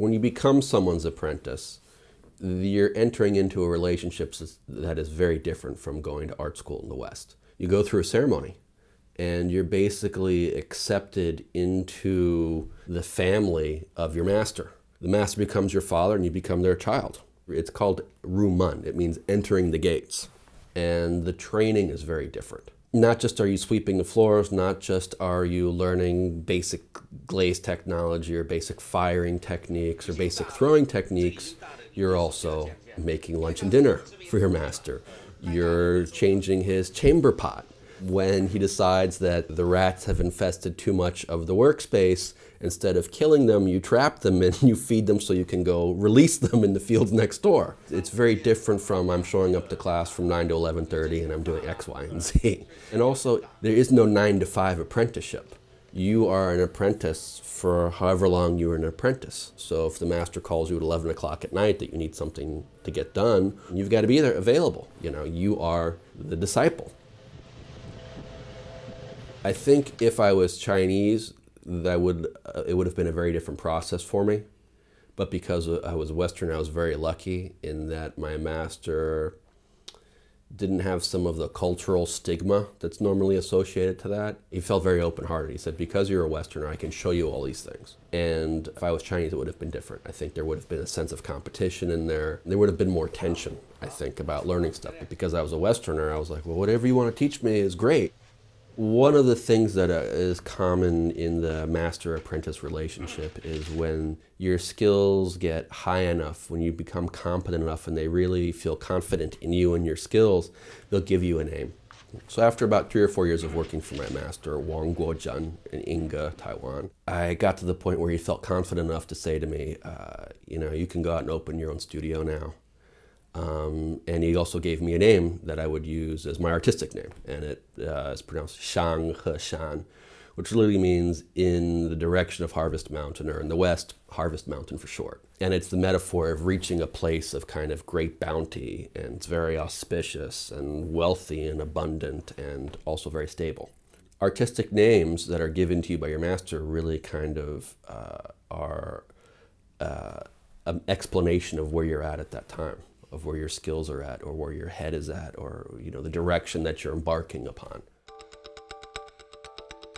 When you become someone's apprentice, you're entering into a relationship that is very different from going to art school in the West. You go through a ceremony, and you're basically accepted into the family of your master. The master becomes your father, and you become their child. It's called rumun. It means entering the gates. And the training is very different. Not just are you sweeping the floors, not just are you learning basic glaze technology or basic firing techniques or basic throwing techniques, you're also making lunch and dinner for your master. You're changing his chamber pot. When he decides that the rats have infested too much of the workspace, instead of killing them, you trap them and you feed them so you can go release them in the fields next door. It's very different from I'm showing up to class from 9 to 11:30 and I'm doing X, Y, and Z. And also, there is no 9 to 5 apprenticeship. You are an apprentice for however long you're an apprentice. So if the master calls you at 11 o'clock at night that you need something to get done, you've got to be there available. You are the disciple. I think if I was Chinese, it would have been a very different process for me. But because I was Western, I was very lucky in that my master didn't have some of the cultural stigma that's normally associated to that. He felt very open-hearted. He said, because you're a Westerner, I can show you all these things. And if I was Chinese, it would have been different. I think there would have been a sense of competition in there. There would have been more tension, I think, about learning stuff. But because I was a Westerner, I was like, well, whatever you want to teach me is great. One of the things that is common in the master-apprentice relationship is when your skills get high enough, when you become competent enough and they really feel confident in you and your skills, they'll give you a name. So after about 3 or 4 years of working for my master, Wang Guozhen in Yingge, Taiwan, I got to the point where he felt confident enough to say to me, you can go out and open your own studio now. And he also gave me a name that I would use as my artistic name, and it is pronounced Shang He Shan, which literally means in the direction of Harvest Mountain, or in the West, Harvest Mountain for short. And it's the metaphor of reaching a place of kind of great bounty, and it's very auspicious and wealthy and abundant and also very stable. Artistic names that are given to you by your master really kind of are an explanation of where you're at that time, of where your skills are at, or where your head is at, or the direction that you're embarking upon.